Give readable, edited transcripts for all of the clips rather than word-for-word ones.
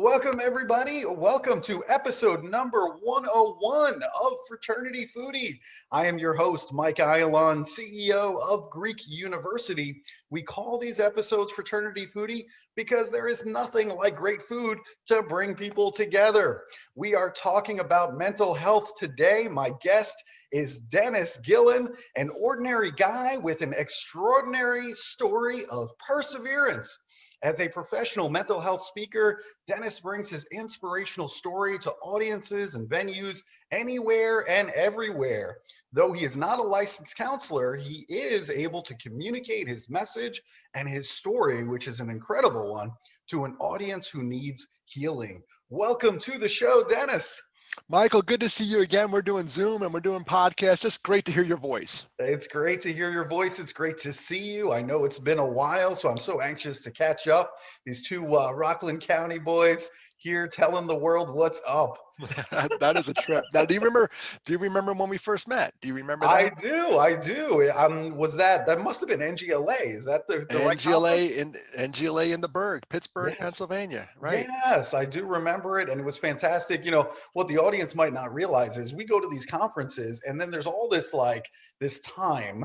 Welcome, everybody. Welcome to episode number 101 of Fraternity Foodie. I am your host, Mike Gillan, CEO of Greek University. We call these episodes Fraternity Foodie because there is nothing like great food to bring people together. We are talking about mental health today. My guest is Dennis Gillan, an ordinary guy with an extraordinary story of perseverance. As a professional mental health speaker, Dennis brings his inspirational story to audiences and venues anywhere and everywhere. Though he is not a licensed counselor, he is able to communicate his message and his story, which is an incredible one, to an audience who needs healing. Welcome to the show, Dennis. Michael, good to see you again. We're doing Zoom and we're doing podcasts. Just great to hear your voice. It's great to hear your voice. It's great to see you. I know it's been a while, so I'm so anxious to catch up. These two Rockland County boys here telling the world what's up. That is a trip. Now, do you remember when we first met? Do you remember that? I do. Was that must have been NGLA? Is that the right conference? NGLA in the Berg, Pittsburgh, Yes. Pennsylvania, right? Yes, I do remember it, and it was fantastic. You know, what the audience might not realize is we go to these conferences, and then there's all this time,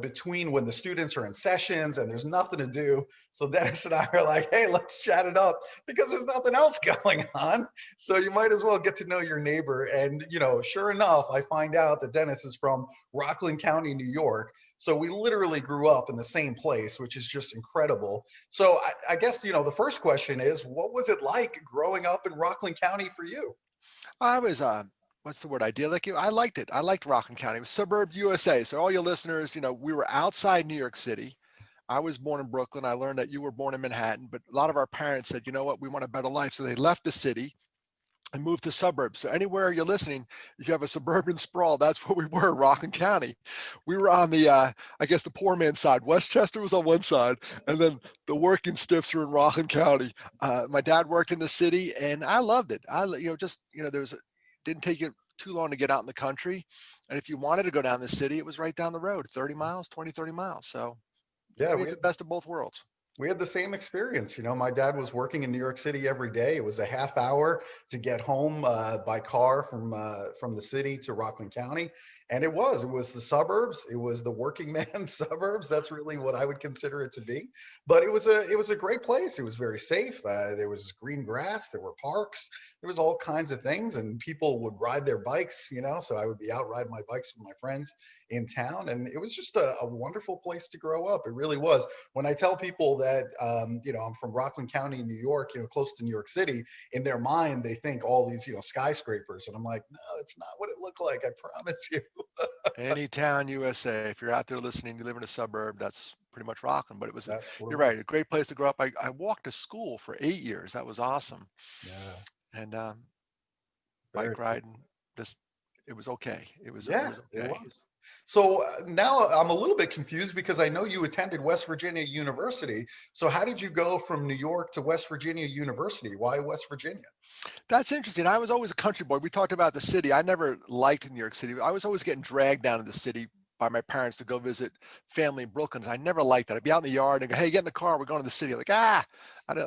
between when the students are in sessions and there's nothing to do. So Dennis and I are like, hey, let's chat it up because there's nothing else going on. So you might as well get to know your neighbor. And, sure enough, I find out that Dennis is from Rockland County, New York. So we literally grew up in the same place, which is just incredible. So I guess, the first question is, what was it like growing up in Rockland County for you? I was, what's the word? Idyllic. I liked it. I liked Rockland County. It was suburb USA. So all your listeners, we were outside New York City. I was born in Brooklyn. I learned that you were born in Manhattan, but a lot of our parents said, you know what, we want a better life. So they left the city and moved to suburbs. So anywhere you're listening, if you have a suburban sprawl, that's where we were, Rockland County. We were on the, I guess the poor man's side. Westchester was on one side, and then the working stiffs were in Rockland County. My dad worked in the city, and I loved it. Didn't take it too long to get out in the country. And if you wanted to go down the city, it was right down the road, 30 miles, 20, 30 miles. So Yeah, we had the best of both worlds. We had the same experience. My dad was working in New York City every day. It was a half hour to get home by car from the city to Rockland County, and it was the suburbs. It was the working man suburbs. That's really what I would consider it to be. But it was a great place. It was very safe. There was green grass. There were parks. There was all kinds of things, and people would ride their bikes. So I would be out riding my bikes with my friends in town, and it was just a wonderful place to grow up. It really was. When I tell people that I'm from Rockland County, New York, close to New York City, in their mind they think all these skyscrapers, and I'm like, no, it's not what it looked like, I promise you. Any town USA, if you're out there listening, you live in a suburb, that's pretty much Rockland. But That's what you're it right, was. a great place to grow up. I walked to school for 8 years. That was awesome. Yeah, And very bike cool. riding, just, it was okay. It was Yeah, it okay. was. So now I'm a little bit confused because I know you attended West Virginia University. So how did you go from New York to West Virginia University? Why West Virginia? That's interesting. I was always a country boy. We talked about the city. I never liked New York City. I was always getting dragged down to the city by my parents to go visit family in Brooklyn. I never liked that. I'd be out in the yard and go, hey, get in the car. We're going to the city. Like,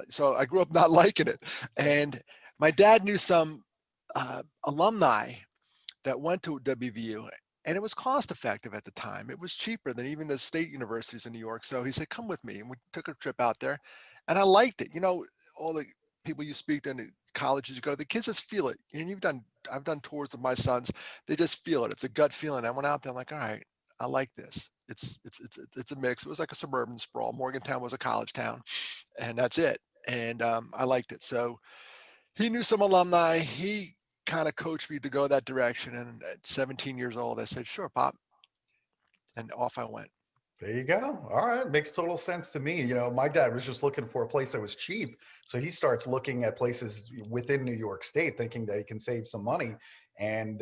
so I grew up not liking it. And my dad knew some alumni that went to WVU, and it was cost effective at the time. It was cheaper than even the state universities in New York. So he said, come with me. And we took a trip out there, and I liked it. All the people you speak to in the colleges you go to, the kids just feel it. And I've done tours with my sons. They just feel it. It's a gut feeling. I went out there, I'm like, all right, I like this. It's a mix. It was like a suburban sprawl. Morgantown was a college town, and that's it. And I liked it. So he knew some alumni. He kind of coached me to go that direction. And at 17 years old, I said, sure, Pop. And off I went. There you go. All right. Makes total sense to me. My dad was just looking for a place that was cheap. So he starts looking at places within New York State, thinking that he can save some money. And,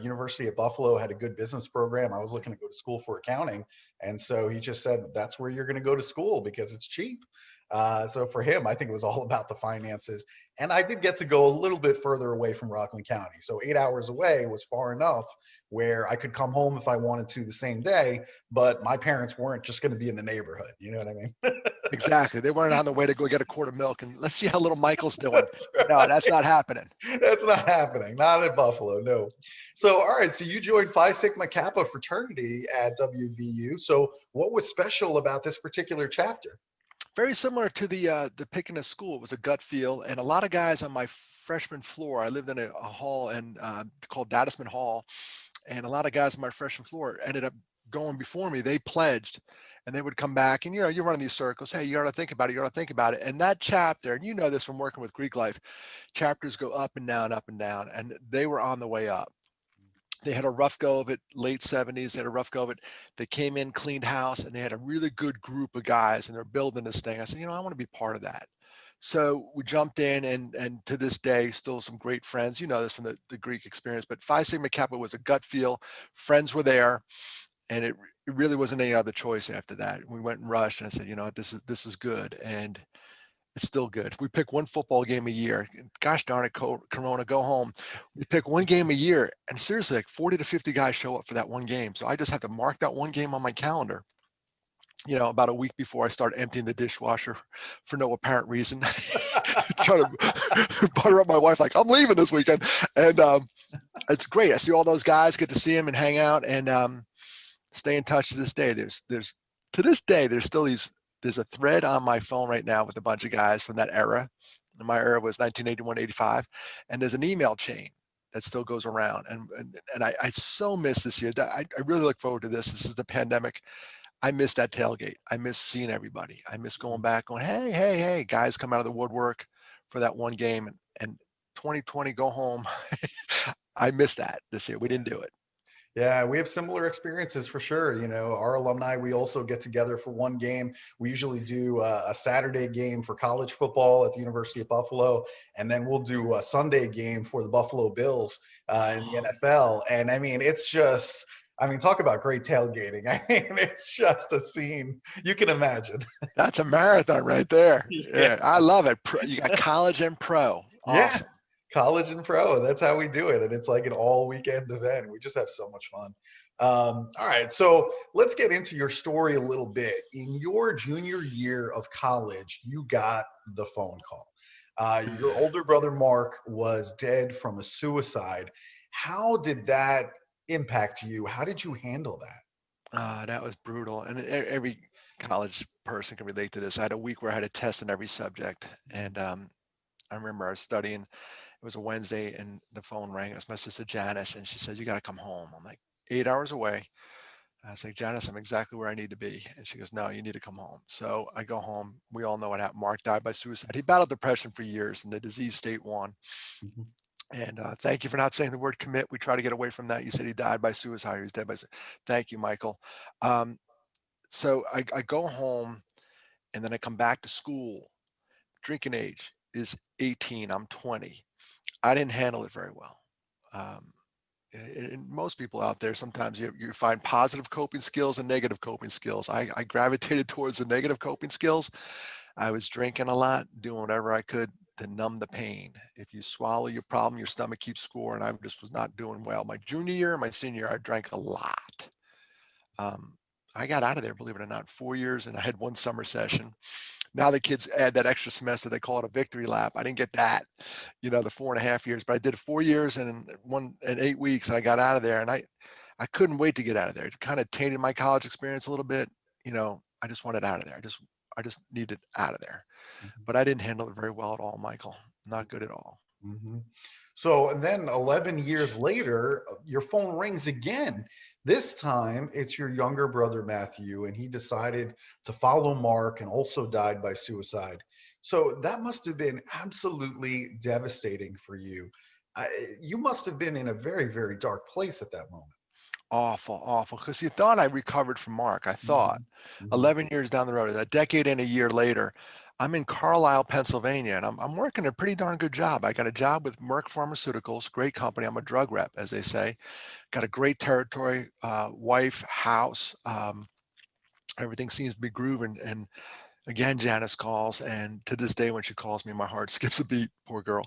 University of Buffalo had a good business program. I was looking to go to school for accounting. And so he just said, that's where you're going to go to school because it's cheap. So for him, I think it was all about the finances. And I did get to go a little bit further away from Rockland County. So 8 hours away was far enough where I could come home if I wanted to the same day, but my parents weren't just going to be in the neighborhood. You know what I mean? Exactly. They weren't on the way to go get a quart of milk and let's see how little Michael's doing. That's No, right. that's not happening. That's not happening. Not in Buffalo, no. So, all right. So you joined Phi Sigma Kappa Fraternity at WVU. So, what was special about this particular chapter? Very similar to the picking of school. It was a gut feel, and a lot of guys on my freshman floor. I lived in a hall and called Dadisman Hall, and a lot of guys on my freshman floor ended up going before me. They pledged, and they would come back, and you run in these circles. Hey, you ought to think about it. You ought to think about it. And that chapter, and you know this from working with Greek life, chapters go up and down, and they were on the way up. They had a rough go of it, late 70s. They had a rough go of it. They came in, cleaned house, and they had a really good group of guys, and they're building this thing. I said, I want to be part of that. So we jumped in, and to this day, still some great friends. You know this from the Greek experience, but Phi Sigma Kappa was a gut feel. Friends were there, and it really wasn't any other choice after that. We went and rushed, and I said, this is good, and it's still good. We pick one football game a year. Gosh darn it, Corona, go home. We pick one game a year, and seriously, like 40 to 50 guys show up for that one game. So I just have to mark that one game on my calendar. About a week before I start emptying the dishwasher for no apparent reason, trying to butter up my wife like I'm leaving this weekend, and it's great. I see all those guys, get to see them and hang out, and stay in touch to this day. There's still there's a thread on my phone right now with a bunch of guys from that era. And my era was 1981, 85. And there's an email chain that still goes around. And I so miss this year. I really look forward to this. This is the pandemic. I miss that tailgate. I miss seeing everybody. I miss going back going, hey, guys come out of the woodwork for that one game. And 2020, go home. I miss that this year. We didn't do it. Yeah, we have similar experiences for sure. Our alumni, we also get together for one game. We usually do a Saturday game for college football at the University of Buffalo, and then we'll do a Sunday game for the Buffalo Bills in the NFL. And I mean, it's just, talk about great tailgating. I mean, it's just a scene you can imagine. That's a marathon right there. Yeah. Yeah, I love it. You got college and pro. Yeah. Awesome. College and pro. That's how we do it. And it's like an all weekend event. We just have so much fun. All right. So let's get into your story a little bit. In your junior year of college, you got the phone call. Your older brother, Mark, was dead from a suicide. How did that impact you? How did you handle that? That was brutal. And every college person can relate to this. I had a week where I had a test in every subject. And I remember I was studying. It was a Wednesday and the phone rang. It was my sister Janice. And she said, you got to come home. I'm like, 8 hours away. I was like, Janice, I'm exactly where I need to be. And she goes, no, you need to come home. So I go home. We all know what happened. Mark died by suicide. He battled depression for years and the disease state won. Mhm. And thank you for not saying the word commit. We try to get away from that. You said he died by suicide. He was dead by suicide. Thank you, Michael. So I go home and then I come back to school. Drinking age is 18. I'm 20. I didn't handle it very well. Um, and most people out there, sometimes you find positive coping skills and negative coping skills. I gravitated towards the negative coping skills. I was drinking a lot, doing whatever I could to numb the pain. If you swallow your problem, your stomach keeps score, and I just was not doing well. My junior year and my senior year, I drank a lot. Um, I got out of there, believe it or not, 4 years, and I had one summer session. Now the kids add that extra semester. They call it a victory lap. I didn't get that, the 4.5 years, but I did 4 years and 8 weeks, and I got out of there. And I couldn't wait to get out of there. It kind of tainted my college experience a little bit. I just wanted out of there. I just needed out of there. Mhm. But I didn't handle it very well at all, Michael. Not good at all. Mhm. So and then 11 years later, your phone rings again. This time it's your younger brother, Matthew, and he decided to follow Mark and also died by suicide. So that must have been absolutely devastating for you. You must have been in a very, very dark place at that moment. Awful, awful. Because you thought I recovered from Mark. I thought Mhm. Mhm. 11 years down the road, a decade and a year later, I'm in Carlisle, Pennsylvania, and I'm working a pretty darn good job. I got a job with Merck Pharmaceuticals, great company. I'm a drug rep, as they say. Got a great territory, wife, house. Everything seems to be grooving. And Again, Janice calls, and to this day, when she calls me, my heart skips a beat. Poor girl.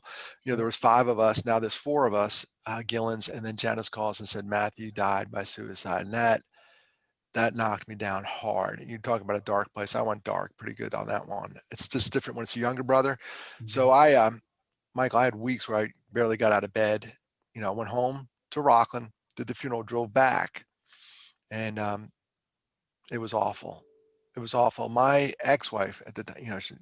Yep. There was 5 of us. Now there's 4 of us, Gillans, and then Janice calls and said Matthew died by suicide, and that knocked me down hard. And you talk about a dark place. I went dark pretty good on that one. It's just different when it's a younger brother. So Mhm. Michael, I had weeks where I barely got out of bed. I went home to Rockland, did the funeral, drove back, and it was awful. It was awful. My ex-wife at the time, she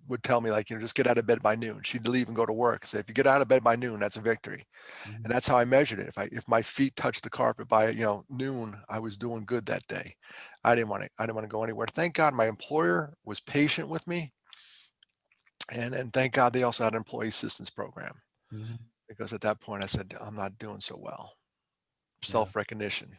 would tell me, like, just get out of bed by noon. She'd leave and go to work. Say, if you get out of bed by noon, that's a victory. And Mhm. that's how I measured it. If my feet touched the carpet by, noon, I was doing good that day. I didn't want to go anywhere. Thank God my employer was patient with me. And thank God they also had an employee assistance program, Mhm. because at that point I said, I'm not doing so well. Yeah. Self-recognition.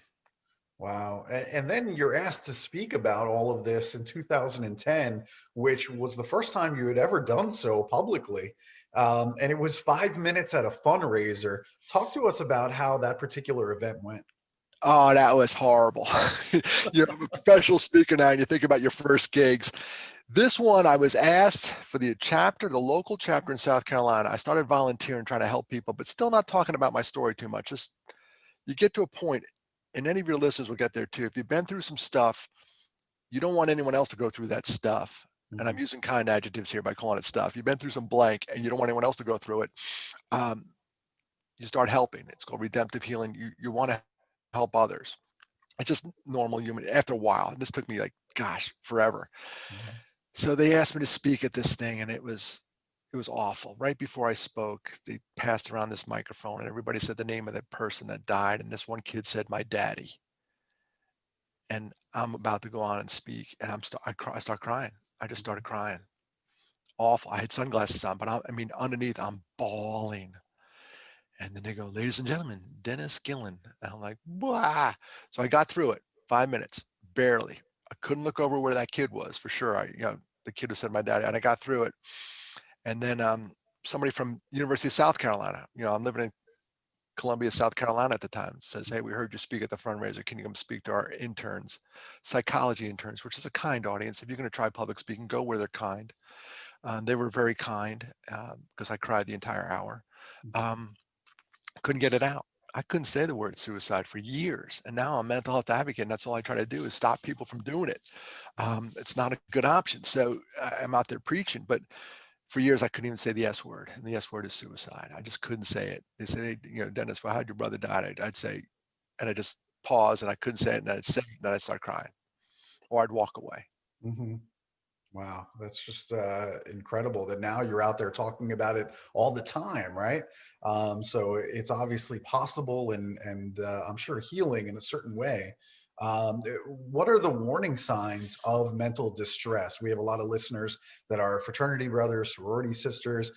Wow. And then you're asked to speak about all of this in 2010, which was the first time you had ever done so publicly. And it was 5 minutes at a fundraiser. Talk to us about how that particular event went. Oh, that was horrible. I'm a professional speaker now, and you think about your first gigs. This one, I was asked for the local chapter in South Carolina. I started volunteering, trying to help people, but still not talking about my story too much. Just, you get to a point, and any of your listeners will get there too. If you've been through some stuff, you don't want anyone else to go through that stuff. And I'm Mhm. using kind adjectives here by calling it stuff. You've been through some blank, and you don't want anyone else to go through it. Um, you start helping. It's called redemptive healing. You want to help others. It's just normal human. After a while, and this took me, like, gosh, forever. Mhm. So they asked me to speak at this thing, and it was awful. Right before I spoke, they passed around this microphone, and everybody said the name of the person that died, and this one kid said, "My daddy." And I'm about to go on and speak, and I start crying. I just started crying. Awful. I had sunglasses on, but underneath, I'm bawling. And then they go, "Ladies and gentlemen, Dennis Gillan." And I'm like, "Wah." So I got through it. 5 minutes, barely. I couldn't look over where that kid was for sure. The kid who said my daddy, and I got through it. And then somebody from University of South Carolina, I'm living in Columbia, South Carolina at the time, says, "Hey, we heard you speak at the fundraiser. Can you come speak to our interns, psychology interns," which is a kind audience. If you're going to try public speaking, go where they're kind. They were very kind, because I cried the entire hour. Um, couldn't get it out. I couldn't say the word suicide for years. And now I'm a mental health advocate, and that's all I try to do is stop people from doing it. It's not a good option. So I'm out there preaching, but for years I couldn't even say the S word, and the S word is suicide. I just couldn't say it. They said, "Hey, Dennis, well, how'd your brother die?" I'd say, and I just pause, and I couldn't say it, and I'd say it, and then I'd start crying, or I'd walk away. Mhm. Wow, that's just incredible that now you're out there talking about it all the time, right? So it's obviously possible and I'm sure healing in a certain way. What are the warning signs of mental distress? We have a lot of listeners that are fraternity brothers, sorority sisters.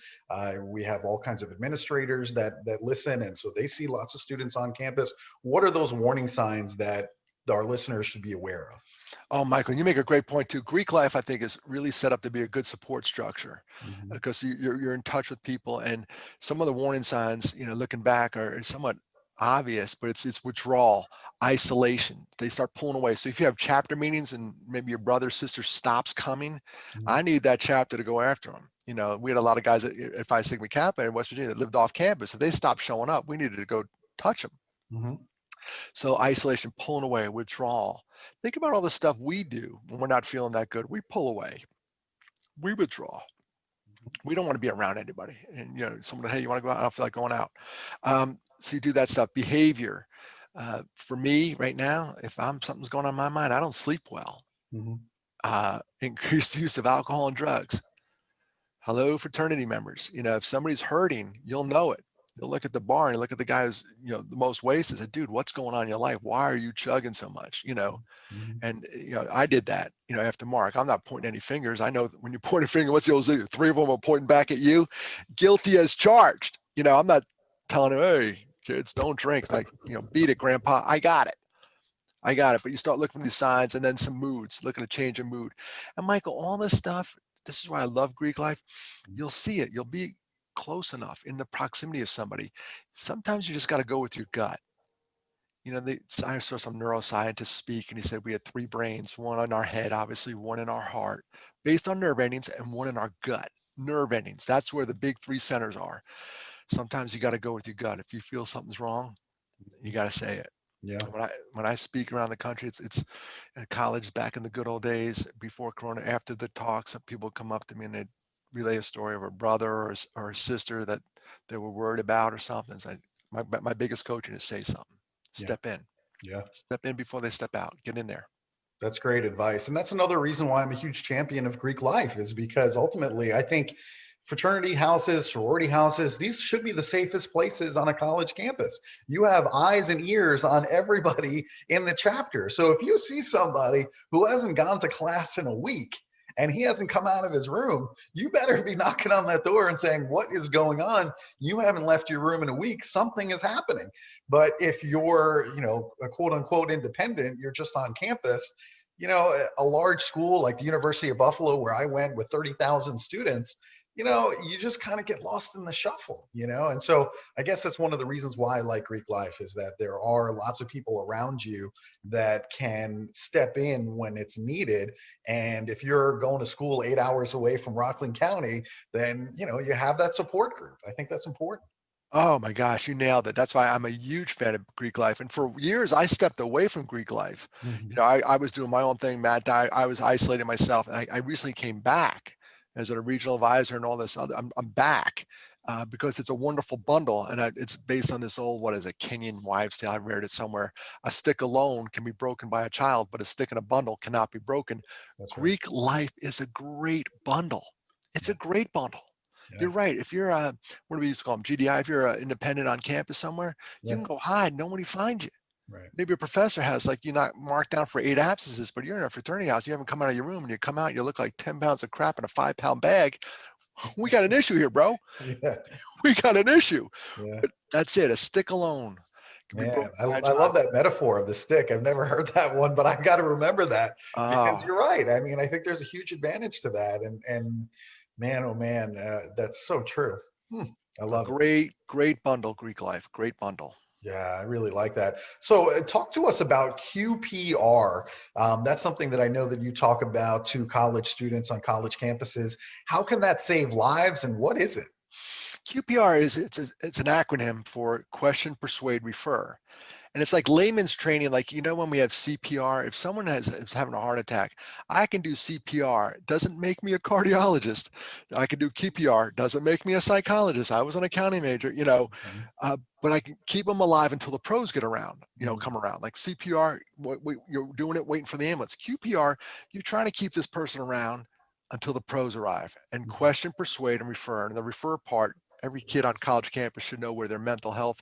We have all kinds of administrators that listen, and so they see lots of students on campus. What are those warning signs that our listeners should be aware of? Oh, Michael, you make a great point too. Greek life, I think, is really set up to be a good support structure, Mhm. because you're in touch with people, and some of the warning signs, looking back, are somewhat obvious, but it's withdrawal, isolation. They start pulling away. So if you have chapter meetings and maybe your brother, sister stops coming, Mhm. I need that chapter to go after them. We had a lot of guys at Phi Sigma Kappa in West Virginia that lived off campus. If they stopped showing up, we needed to go touch them. Mhm. So isolation, pulling away, withdrawal. Think about all the stuff we do when we're not feeling that good. We pull away, we withdraw. We don't want to be around anybody. And someone, "Hey, you want to go out?" "I don't feel like going out." So you do that stuff. Behavior. For me right now, if something's going on in my mind, I don't sleep well. Mhm. Increased use of alcohol and drugs. Hello, fraternity members. If somebody's hurting, you'll know it. You'll look at the bar and look at the guy who's the most wasted and say, "Dude, what's going on in your life? Why are you chugging so much?" Mhm. And I did that. After Mark, I'm not pointing any fingers. I know that when you point a finger, what's the old saying? 3 of them are pointing back at you. Guilty as charged. I'm not telling him, "Hey, kids, don't drink." Like, beat it, grandpa. I got it. I got it. But you start looking for these signs, and then some moods, looking to change a mood. And Michael, all this stuff, this is why I love Greek life. You'll see it. You'll be close enough in the proximity of somebody. Sometimes you just got to go with your gut. I saw some neuroscientist speak, and he said we had three brains, one in our head, obviously, one in our heart, based on nerve endings, and one in our gut. Nerve endings, that's where the big three centers are. Sometimes you got to go with your gut. If you feel something's wrong, you got to say it. Yeah. When I speak around the country, it's at college back in the good old days before Corona. After the talks, people come up to me and they relay a story of a brother or a sister that they were worried about or something. So my biggest coaching is say something, Yeah. step in, Yeah. step in before they step out, get in there. That's great advice. And that's another reason why I'm a huge champion of Greek life, is because ultimately I think fraternity houses, sorority houses, these should be the safest places on a college campus. You have eyes and ears on everybody in the chapter. So if you see somebody who hasn't gone to class in a week and he hasn't come out of his room, you better be knocking on that door and saying, what is going on? You haven't left your room in a week. Something is happening. But if you're, a quote unquote independent, you're just on campus, a large school like the University of Buffalo, where I went with 30,000 students, you just kind of get lost in the shuffle, And so I guess that's one of the reasons why I like Greek life, is that there are lots of people around you that can step in when it's needed. And if you're going to school 8 hours away from Rockland County, then, you have that support group. I think that's important. Oh my gosh, you nailed it. That's why I'm a huge fan of Greek life. And for years, I stepped away from Greek life. Mhm. I was doing my own thing, Matt. I was isolating myself. And I recently came back as a regional advisor and all this other. I'm back because it's a wonderful bundle. And it's based on this old, what is it, Kenyan wives' tale. I read it somewhere. A stick alone can be broken by a child, but a stick in a bundle cannot be broken. That's right. Greek life is a great bundle. It's Yeah. a great bundle. Yeah. You're right. If you're a, what do we used to call them, GDI, if you're independent on campus somewhere, you Yeah. can go hide. Nobody finds you. Right. Maybe a professor has, like, you're not marked down for 8 absences, but you're in a fraternity house. You haven't come out of your room, and you come out, you look like 10 pounds of crap in a 5-pound bag. We got an issue here, bro. Yeah. We got an issue. Yeah. But that's it. A stick alone can be Man, broken I, by a I love child. that metaphor of the stick. I've never heard that one, but I got to remember that, because Oh, you're right. I mean, I think there's a huge advantage to that. And man, oh man, that's so true. Hmm, I a love it. great, great bundle, Greek life. Great bundle. Yeah, I really like that. So, talk to us about QPR. That's something that I know that you talk about to college students on college campuses. How can that save lives, and what is it? QPR it's an acronym for question, persuade, refer. And it's like layman's training, like, when we have CPR, if someone is having a heart attack, I can do CPR. It doesn't make me a cardiologist. I can do QPR. Doesn't make me a psychologist. I was an accounting major, Okay. but I can keep them alive until the pros get around, Mm, come around. Like CPR, you're doing it, waiting for the ambulance. QPR, you're trying to keep this person around until the pros arrive. And mhm, question, persuade, and refer. And the refer part, every kid on college campus should know where their mental health,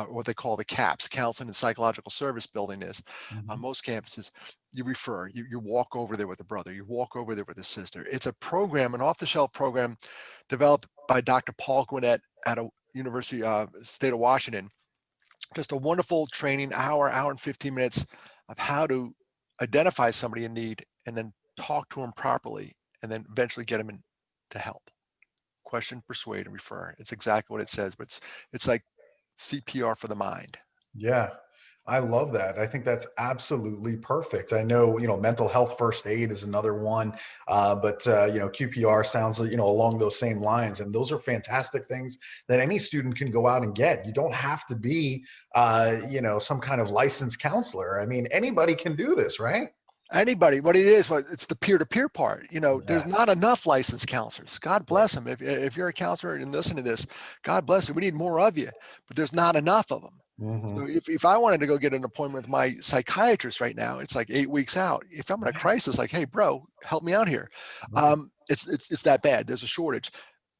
what they call the CAPS, Counseling and Psychological Service building is. On mhm. most campuses, you refer, you walk over there with a brother, you walk over there with a sister. It's a program, an off-the-shelf program developed by Dr. Paul Gwinnett at a University, state of Washington. Just a wonderful training, hour and 15 minutes of how to identify somebody in need and then talk to them properly and then eventually get them in to help. Question, persuade, and refer. It's exactly what it says, but it's like CPR for the mind. Yeah, I love that. I think that's absolutely perfect. I know, mental health first aid is another one, but QPR sounds, along those same lines, and those are fantastic things that any student can go out and get. You don't have to be, some kind of licensed counselor. I mean, anybody can do this, right? Anybody, what it is, what it's the peer-to-peer part. There's Yeah, not enough licensed counselors. God right. bless them. If you're a counselor and listen to this, God bless you. We need more of you, but there's not enough of them. Hmm. So if I wanted to go get an appointment with my psychiatrist right now, it's like 8 weeks out. If I'm in a Yeah, crisis, like, hey, bro, help me out here. right. It's that bad. There's a shortage.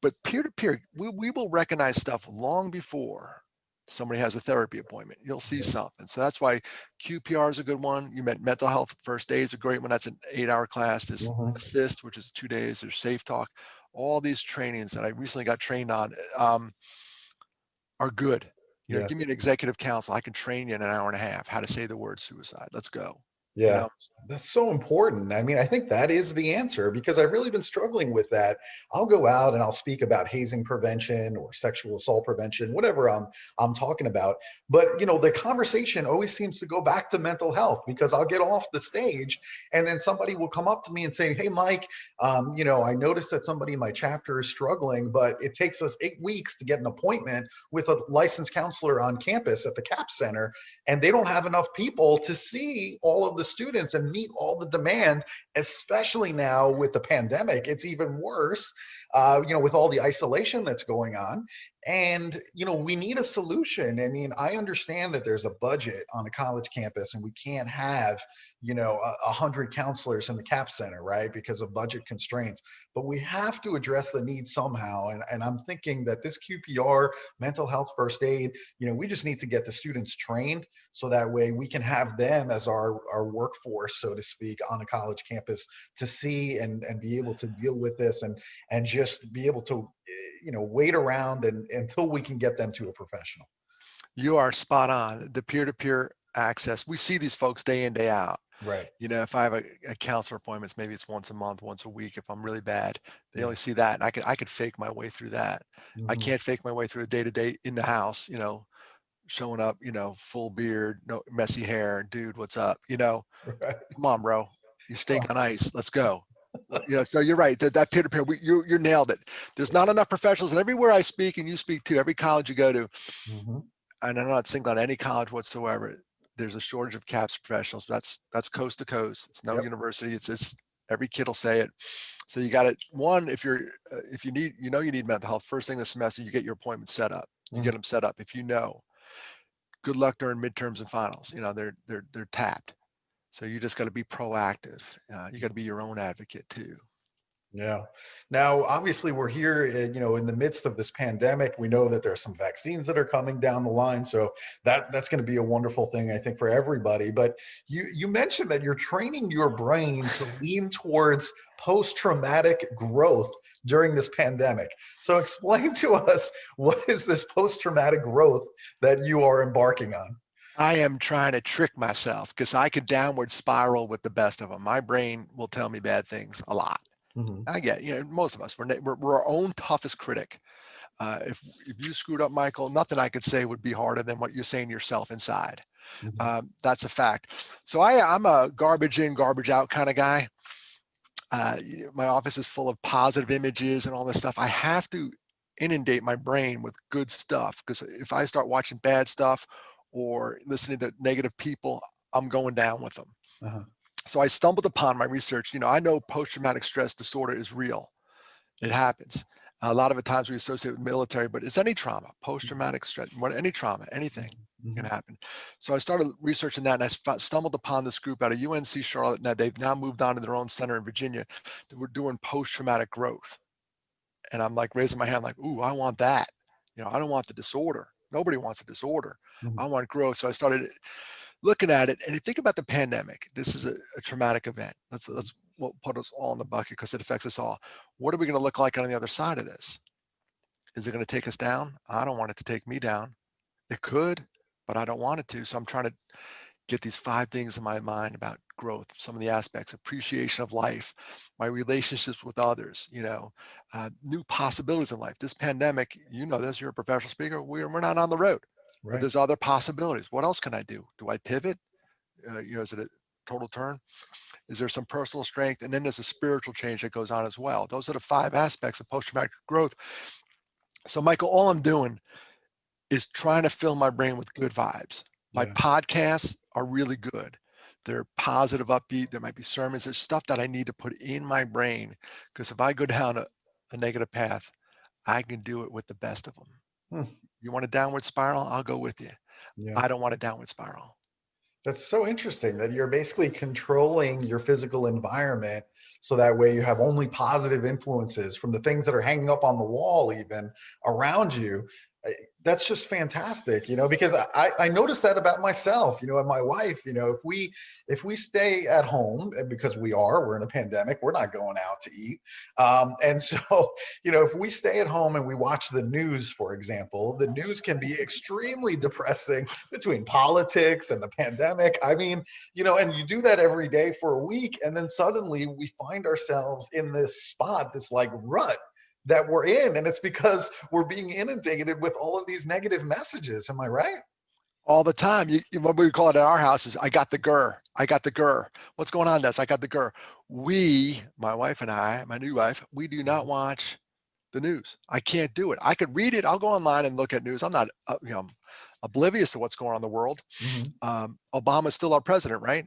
But peer to peer, we will recognize stuff long before somebody has a therapy appointment. You'll see Yeah. something. So that's why QPR is a good one. You meant mental health first aid is a great one. That's an 8-hour class. This Hmm. assist, which is 2 days. There's safe talk. All these trainings that I recently got trained on, are good. Yeah. Give me an executive counsel. I can train you in an hour and a half how to say the word suicide. Let's go. you Yeah, know. that's so important. I mean, I think that is the answer because I've really been struggling with that. I'll go out and I'll speak about hazing prevention or sexual assault prevention, whatever I'm talking about. But the conversation always seems to go back to mental health because I'll get off the stage and then somebody will come up to me and say, "Hey, Mike, I noticed that somebody in my chapter is struggling, but it takes us 8 weeks to get an appointment with a licensed counselor on campus at the CAP Center, and they don't have enough people to see all of the students and meet all the demand, especially now with the pandemic. It's even worse, with all the isolation that's going on. And we need a solution. I mean, I understand that there's a budget on a college campus and we can't have 100 counselors in the CAP Center, right, because of budget constraints, but we have to address the need somehow. And I'm thinking that this QPR, mental health first aid, we just need to get the students trained so that way we can have them as our workforce, so to speak, on a college campus to see and be able to deal with this and just be able to wait around until we can get them to a professional. You are spot on. The peer-to-peer access, we see these folks day in, day out. Right. If I have a counselor appointments, maybe it's once a month, once a week. If I'm really bad, they Yeah. only see that. And I could fake my way through that. I Hmm. can't fake my way through a day-to-day in the house, showing up, full beard, no messy hair, dude, what's up? Right. Come on, bro. You stink on ice. Let's go. So you're right. That peer-to-peer, you nailed it. There's not enough professionals, and everywhere I speak and you speak to, every college you go to, Hmm. and I'm not singling out any college whatsoever, there's a shortage of CAPS professionals. That's coast to coast. It's no Yep. university. It's every kid will say it. So you got to, one, if you need, you need mental health, first thing this semester, you get your appointment set up. You Mhm. get them set up. If good luck during midterms and finals. They're tapped. So you just got to be proactive. You got to be your own advocate too. Yeah. Now, obviously, we're here, in the midst of this pandemic. We know that there are some vaccines that are coming down the line, so that's going to be a wonderful thing, I think, for everybody. But you mentioned that you're training your brain to lean towards post-traumatic growth during this pandemic. So, explain to us, what is this post-traumatic growth that you are embarking on? I am trying to trick myself because I could downward spiral with the best of them. My brain will tell me bad things a lot. Hmm. I get, most of us, we're our own toughest critic. If you screwed up, Michael, nothing I could say would be harder than what you're saying to yourself inside. Hmm. That's a fact. So I'm a garbage in, garbage out kind of guy. My office is full of positive images and all this stuff. I have to inundate my brain with good stuff because if I start watching bad stuff or listening to negative people, I'm going down with them. Uh-huh. So I stumbled upon my research. I know post-traumatic stress disorder is real. It happens. A lot of the times we associate with military, but it's any trauma, post-traumatic stress, any trauma, anything can Hmm. happen. So I started researching that, and I stumbled upon this group out of UNC Charlotte. Now they've now moved on to their own center in Virginia. That we're doing post-traumatic growth, and I'm like raising my hand, like, "Ooh, I want that." I don't want the disorder. Nobody wants a disorder. Hmm. I want growth. So I started looking at it, and you think about the pandemic. This is a traumatic event. Let's we'll put us all in the bucket because it affects us all. What are we going to look like on the other side of this? Is it going to take us down? I don't want it to take me down. It could, but I don't want it to. So I'm trying to get these 5 things in my mind about growth, some of the aspects, appreciation of life, my relationships with others, new possibilities in life. This pandemic, this, you're a professional speaker, we're not on the road, but Right. there's other possibilities. What else can I do? Do I pivot? Is it a total turn? Is there some personal strength? And then there's a spiritual change that goes on as well. Those are the 5 aspects of post-traumatic growth. So Michael, all I'm doing is trying to fill my brain with good vibes. My Yeah. podcasts are really good. They're positive, upbeat. There might be sermons. There's stuff that I need to put in my brain because if I go down a negative path, I can do it with the best of them. Hmm. You want a downward spiral? I'll go with you. Yeah. I don't want a downward spiral. That's so interesting that you're basically controlling your physical environment so that way you have only positive influences from the things that are hanging up on the wall, even around you. That's just fantastic, because I noticed that about myself, and my wife. If we stay at home, and because we're in a pandemic, we're not going out to eat. And so, if we stay at home and we watch the news, for example, the news can be extremely depressing between politics and the pandemic. I mean, and you do that every day for a week, and then suddenly we find ourselves in this spot, this like rut that we're in, and it's because we're being inundated with all of these negative messages. Am I right? All the time. What we call it at our house is, I got the grr. I got the grr. What's going on, Des? I got the grr. My wife and I, my new wife, we do not watch the news. I can't do it. I could read it. I'll go online and look at news. I'm not, oblivious to what's going on in the world. Mhm. Obama's still our president, right?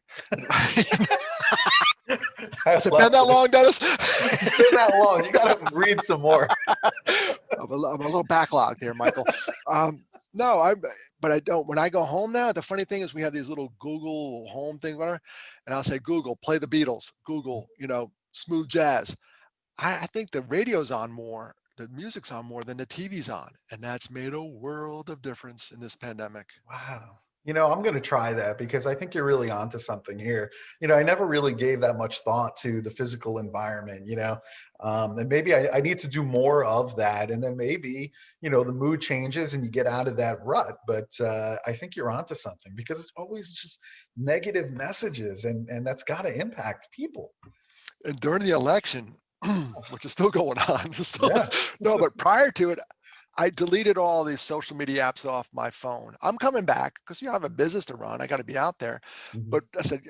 I Has it love been that it. long, Dennis? It's been that long. You got to read some more. I'm a little backlogged here, Michael. No, but I don't. When I go home now, the funny thing is we have these little Google Home thing, whatever, and I'll say, Google, play the Beatles. Google, smooth jazz. I think the radio's on more, the music's on more than the TV's on, and that's made a world of difference in this pandemic. Wow. I'm going to try that because I think you're really onto something here. I never really gave that much thought to the physical environment, and maybe I need to do more of that. And then maybe, the mood changes and you get out of that rut. But I think you're onto something because it's always just negative messages, and that's got to impact people. And during the election, which is still going on, Yeah. no, but prior to it, I deleted all these social media apps off my phone. I'm coming back because I have a business to run. I got to be out there. Mhm. But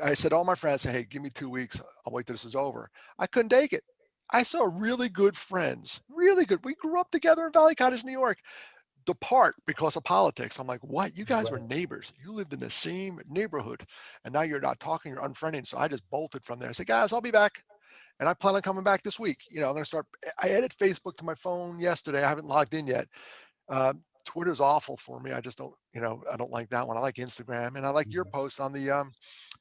I said to all my friends, hey, give me 2 weeks. I'll wait till this is over. I couldn't take it. I saw really good friends, really good. We grew up together in Valley Cottage, New York, depart because of politics. I'm like, what? You guys were Right. neighbors. You lived in the same neighborhood. And now you're not talking, you're unfriending. So I just bolted from there. I said, guys, I'll be back. And I plan on coming back this week. I'm going to start. I added Facebook to my phone yesterday. I haven't logged in yet. uh, Twitter's awful for me. I just don't, I don't like that one. I like Instagram, and I like your Mhm. posts on the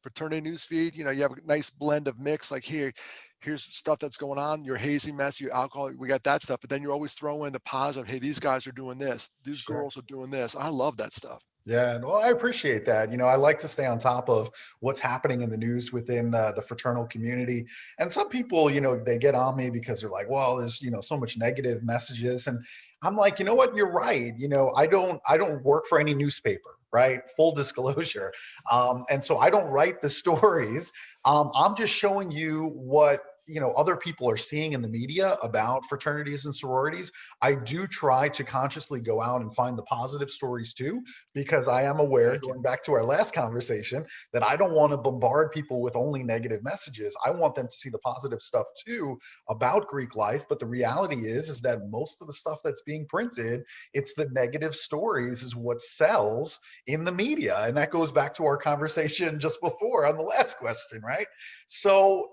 fraternity news feed. You have a nice blend of mix. Like here's stuff that's going on. Your hazy mess, your alcohol. We got that stuff, but then you always throw in the positive. Hey, these guys are doing this. These Sure. girls are doing this. I love that stuff. Yeah, well, I appreciate that. I like to stay on top of what's happening in the news within the fraternal community. And some people, they get on me because they're like, "Well, there's so much negative messages," and I'm like, you know what? You're right. I don't work for any newspaper, right? Full disclosure, and so I don't write the stories. I'm just showing you what other people are seeing in the media about fraternities and sororities. I do try to consciously go out and find the positive stories too, because I am aware, Thank you. going back to our last conversation, that I don't want to bombard people with only negative messages. I want them to see the positive stuff too about Greek life. But the reality is that most of the stuff that's being printed, it's the negative stories is what sells in the media. And that goes back to our conversation just before on the last question, right? So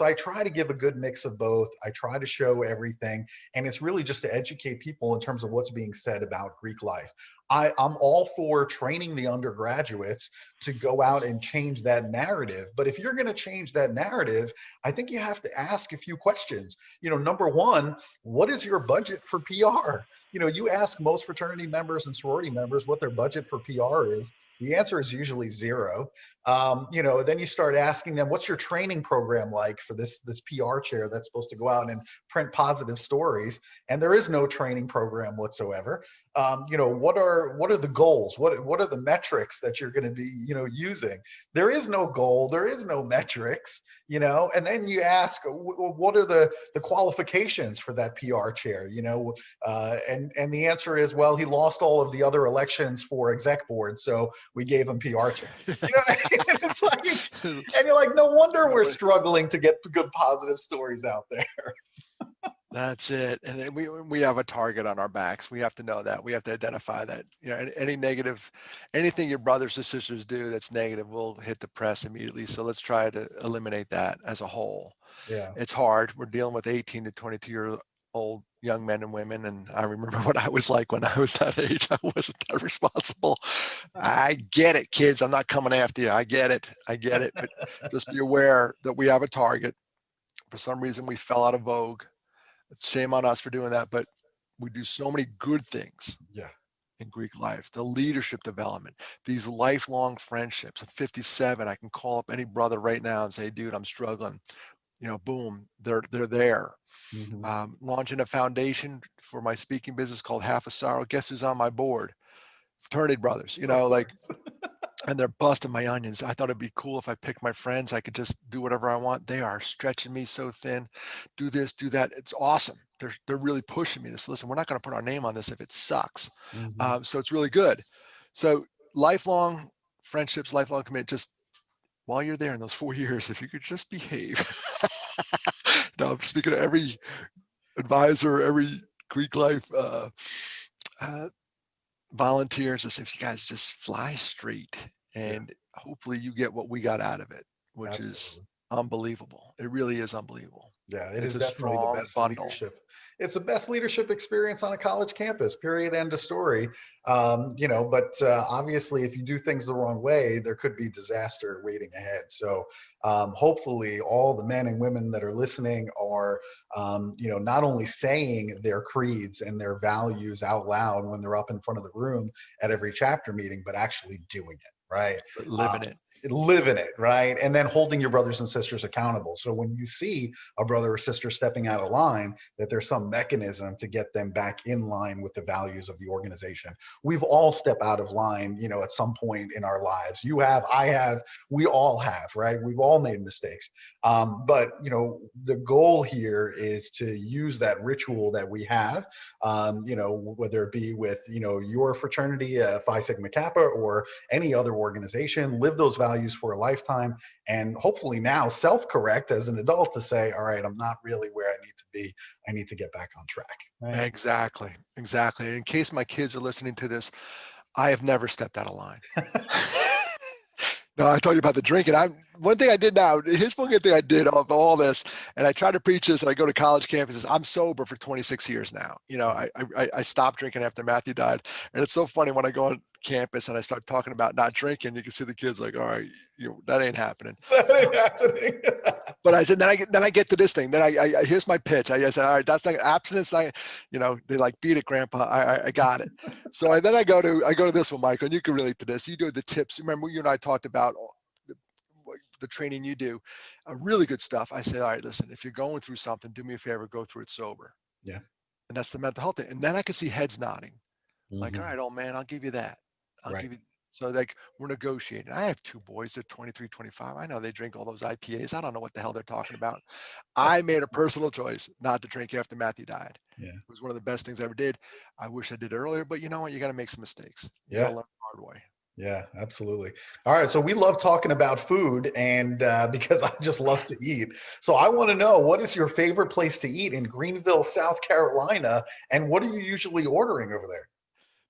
I try to give a good mix of both. I try to show everything. And it's really just to educate people in terms of what's being said about Greek life. I'm all for training the undergraduates to go out and change that narrative. But if you're going to change that narrative, I think you have to ask a few questions. Number one, what is your budget for PR? You ask most fraternity members and sorority members what their budget for PR is. The answer is usually zero. Then you start asking them, what's your training program like for this PR chair that's supposed to go out and print positive stories? And there is no training program whatsoever. What are the goals? What are the metrics that you're going to be using? There is no goal. There is no metrics. And then you ask, what are the qualifications for that PR chair? And the answer is, well, he lost all of the other elections for exec board, so we gave him PR chair. You know what I mean? It's like, and you're like, no wonder we're Nobody. struggling to get good positive stories out there. That's it. And then we have a target on our backs. We have to know that. We have to identify that. Any negative, anything your brothers or sisters do that's negative will hit the press immediately. So let's try to eliminate that as a whole. Yeah. It's hard. We're dealing with 18 to 22-year-old young men and women. And I remember what I was like when I was that age. I wasn't that responsible. I get it, kids. I'm not coming after you. I get it. I get it. But just be aware that we have a target. For some reason, we fell out of vogue. It's shame on us for doing that, but we do so many good things. Yeah. in Greek life, the leadership development, these lifelong friendships. At 57, I can call up any brother right now and say, dude, I'm struggling. Boom, they're there. Mhm. Launching a foundation for my speaking business called Half a Sorrow. Guess who's on my board? Fraternity brothers, Of like, course. and they're busting my onions. I thought it'd be cool if I picked my friends, I could just do whatever I want. They are stretching me so thin. Do this, do that. It's awesome. They're really pushing me. Listen, we're not going to put our name on this if it sucks. Mhm. So it's really good. So lifelong friendships, lifelong commitment. Just while you're there in those 4 years, if you could just behave. Now I'm speaking to every advisor, every Greek life uh, volunteers, as if you guys just fly straight, Yeah, and hopefully you get what we got out of it, which is absolutely. unbelievable. It really is unbelievable. Yeah, it It's is a definitely the strong best bundle. leadership. It's the best leadership experience on a college campus, period, end of story. But obviously, if you do things the wrong way, there could be disaster waiting ahead. So hopefully, all the men and women that are listening are, not only saying their creeds and their values out loud when they're up in front of the room at every chapter meeting, but actually doing it, right? But Uh, living it. Living it, right? And then holding your brothers and sisters accountable. So when you see a brother or sister stepping out of line, that there's some mechanism to get them back in line with the values of the organization. We've all stepped out of line, at some point in our lives. You have, I have, we all have, right? We've all made mistakes. But the goal here is to use that ritual that we have, whether it be with, your fraternity, Phi Sigma Kappa, or any other organization, live those values for a lifetime, and hopefully now self-correct as an adult to say, all right, I'm not really where I need to be. I need to get back on track. Right. Exactly. Exactly. And in case my kids are listening to this, I have never stepped out of line. No, I told you about the drinking. One thing I did now. Here's one good thing I did of all this, and I try to preach this. And I go to college campuses. I'm sober for 26 years now. I stopped drinking after Matthew died, and it's so funny when I go on campus and I start talking about not drinking. You can see the kids like, all right, that ain't happening. That ain't happening. But I said, then I get to this thing. Then I here's my pitch. I said, all right, that's not abstinence. Not, they like beat it, Grandpa. I got it. So I go to this one, Michael, and you can relate to this. You do the tips. Remember, you and I talked about the training you do, really good stuff. I say, all right, listen, if you're going through something, do me a favor, go through it sober. Yeah. And that's the mental health thing. And then I can see heads nodding, like, all Mhm. right, old man, I'll give you that. I'll Right. give you. So like we're negotiating. I have two boys. They're 23, 25. I know they drink all those IPAs. I don't know what the hell they're talking about. I made a personal choice not to drink after Matthew died. Yeah. It was one of the best things I ever did. I wish I did it earlier, but you know what? You got to make some mistakes. You got to Yeah. learn the hard way. Yeah, absolutely. All right. So we love talking about food, and because I just love to eat. So I want to know, what is your favorite place to eat in Greenville, South Carolina? And what are you usually ordering over there?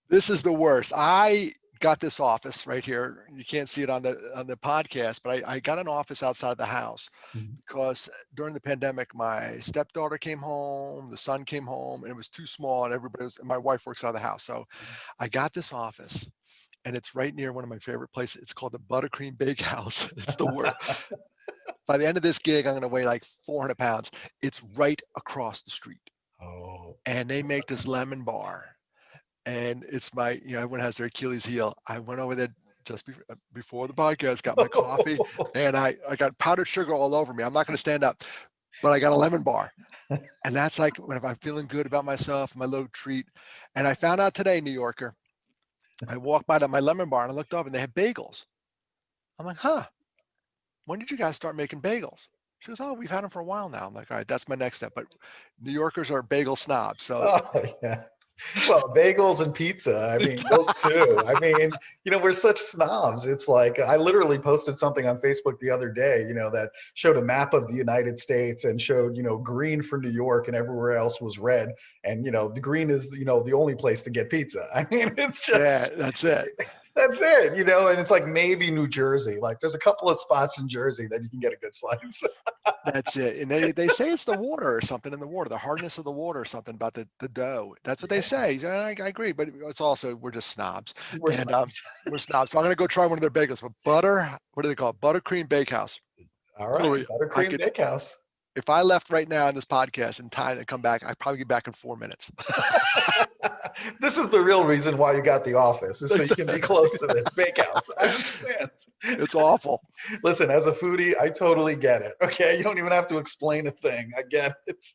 This is the worst. I got this office right here. You can't see it on the podcast, but I got an office outside the house Mhm. because during the pandemic, my stepdaughter came home, the son came home, and it was too small, and my wife works out of the house. So I got this office, and it's right near one of my favorite places. It's called the Buttercream Bakehouse. It's the worst. By the end of this gig, I'm going to weigh like 400 pounds. It's right across the street. Oh, And they make this lemon bar. And it's everyone has their Achilles heel. I went over there just before the podcast, got my coffee, and I got powdered sugar all over me. I'm not going to stand up, but I got a lemon bar. And that's like when if I'm feeling good about myself, my little treat. And I found out today, New Yorker, I walked by to my lemon bar and I looked up and they had bagels. I'm like, huh, when did you guys start making bagels? She goes, oh, we've had them for a while now. I'm like, all right, that's my next step. But New Yorkers are bagel snobs. So oh yeah. Well, bagels and pizza. I mean, it's, those two. I mean, we're such snobs. It's like I literally posted something on Facebook the other day, that showed a map of the United States and showed, green for New York and everywhere else was red. And, the green is, the only place to get pizza. I mean, it's yeah, just, that's it. that's it, and it's like maybe New Jersey. Like there's a couple of spots in Jersey that you can get a good slice. That's it. And they say it's the water or something in the water, the hardness of the water or something about the dough. That's what they Yeah, say. I agree, but it's also, we're just snobs. we're And snobs. we're snobs. So I'm going to go try one of their bagels. But what do they call it? Buttercream Bakehouse. All right, Literally, I buttercream could, bakehouse. if I left right now in this podcast in time and come back, I'd probably get back in 4 minutes. This is the real reason why you got the office, is so you can be close to the bakehouse. I understand. It's awful. Listen, as a foodie, I totally get it. Okay, you don't even have to explain a thing. I get it.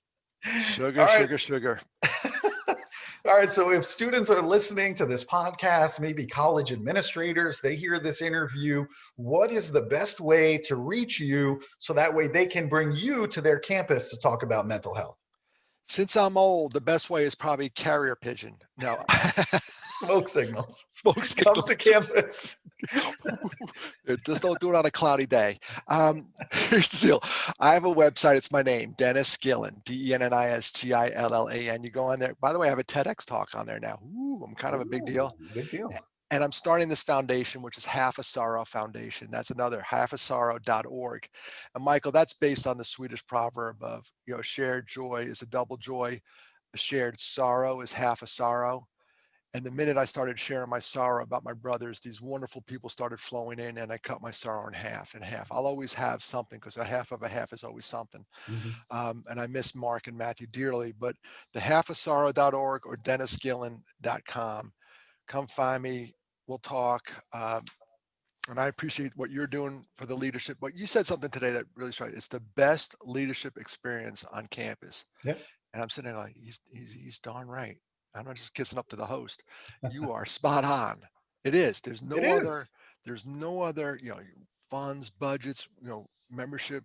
Sugar, All right. sugar, sugar. All right. So if students are listening to this podcast, maybe college administrators, they hear this interview, what is the best way to reach you so that way they can bring you to their campus to talk about mental health? Since I'm old, the best way is probably carrier pigeon. No. Smoke signals. Smoke Come to signals. campus. Just don't do it on a cloudy day. Here's the deal. I have a website. It's my name, Dennis Gillan, DennisGillan. You go on there. By the way, I have a TEDx talk on there now. Ooh, I'm kind of a big deal. Big deal. And I'm starting this foundation, which is Half a Sorrow Foundation. That's another halfasorrow.org. And Michael, that's based on the Swedish proverb of, shared joy is a double joy. A shared sorrow is half a sorrow. And the minute I started sharing my sorrow about my brothers, these wonderful people started flowing in, and I cut my sorrow in half and half. I'll always have something, because a half of a half is always something. And I miss Mark and Matthew dearly, but the halfasorrow.org or dennisgillan.com. Come find me. We'll talk. And I appreciate what you're doing for the leadership. But you said something today that really struck. It's the best leadership experience on campus. Yeah. And I'm sitting there like, he's darn right. I'm not just kissing up to the host. You are spot on. It is. There's no other, funds, budgets, membership.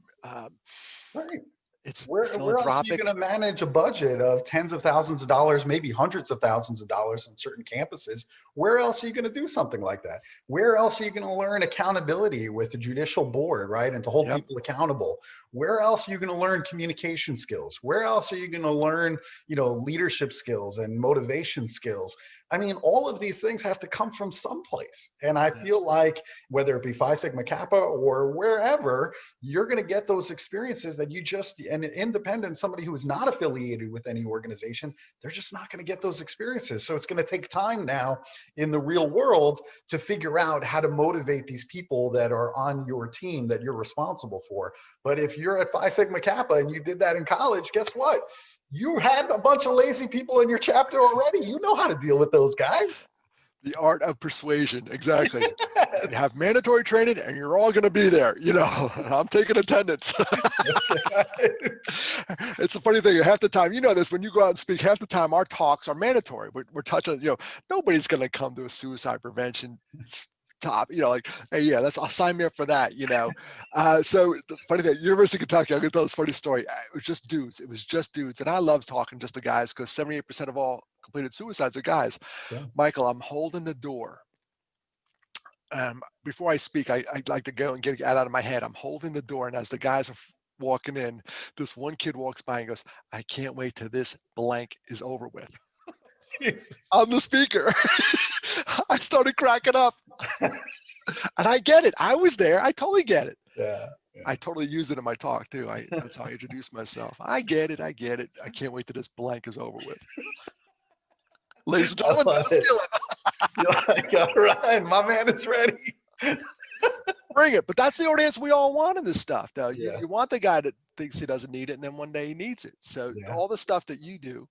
Right. It's Where else are you philanthropic. going to manage a budget of tens of thousands of dollars, maybe hundreds of thousands of dollars in certain campuses? Where else are you going to do something like that? Where else are you going to learn accountability with the judicial board, right? And to hold Yep. people accountable? Where else are you going to learn communication skills? Where else are you going to learn, leadership skills and motivation skills? I mean, all of these things have to come from someplace. And I feel like whether it be Phi Sigma Kappa or wherever, you're going to get those experiences that and an independent, somebody who is not affiliated with any organization, they're just not going to get those experiences. So it's going to take time now in the real world to figure out how to motivate these people that are on your team that you're responsible for. But if you're at Phi Sigma Kappa and you did that in college, guess what? You had a bunch of lazy people in your chapter already. You know how to deal with those guys. The art of persuasion. Exactly. Yes. You have mandatory training and you're all going to be there. I'm taking attendance. That's right. It's a funny thing. Half the time, this, when you go out and speak, half the time our talks are mandatory. We're touching, nobody's going to come to a suicide prevention top, hey, yeah, I'll sign me up for that, So the funny thing, University of Kentucky, I'm going to tell this funny story. It was just dudes. And I love talking just to guys, because 78% of all completed suicides are guys. Yeah. Michael, I'm holding the door. Before I speak, I'd like to go and get it out of my head. I'm holding the door, and as the guys are walking in, this one kid walks by and goes, I can't wait till this blank is over with. I'm the speaker. I started cracking up. And I get it. I was there. I totally get it. Yeah. I totally used it in my talk too. That's how I introduced myself. I get it. I can't wait till this blank is over with. Ladies and gentlemen, Dennis Gillan. You're like, all right, my man is ready. Bring it. But that's the audience we all want in this stuff, though. Yeah. You want the guy that thinks he doesn't need it, and then one day he needs it. So all the stuff that you do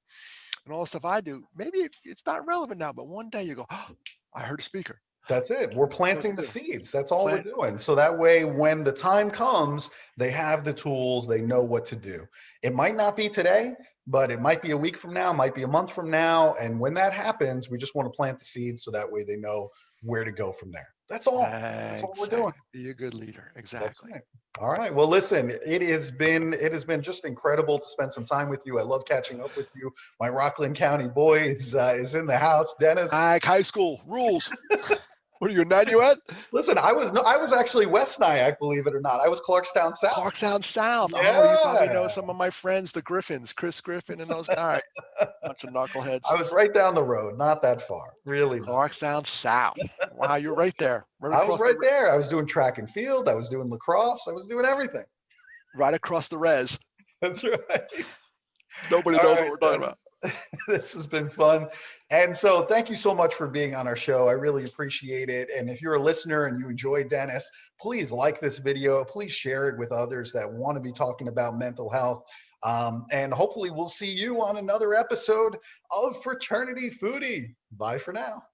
and all the stuff I do, maybe it's not relevant now, but one day you go, oh, I heard a speaker. That's it. We're planting the seeds. That's all we're doing. So that way, when the time comes, they have the tools, they know what to do. It might not be today, but it might be a week from now, might be a month from now. And when that happens, we just want to plant the seeds so that way they know where to go from there. That's all. That's all we're doing. Be a good leader. Exactly. Right. All right. Well, listen, it has been just incredible to spend some time with you. I love catching up with you. My Rockland County boy is in the house. Dennis. High school rules. What are you, Nanuet? Listen, I was actually West Nyack, believe it or not. I was Clarkstown South. Clarkstown South. Yeah. Oh, you probably know some of my friends, the Griffins, Chris Griffin and those guys. Bunch of knuckleheads. I was right down the road, not that far, really. Clarkstown South. Wow, you're right there. I was right there. I was doing track and field. I was doing lacrosse. I was doing everything. Right across the res. That's right. Nobody knows what we're talking about. This has been fun. And so thank you so much for being on our show. I really appreciate it. And if you're a listener and you enjoy Dennis, please like this video. Please share it with others that want to be talking about mental health. And hopefully we'll see you on another episode of Fraternity Foodie. Bye for now.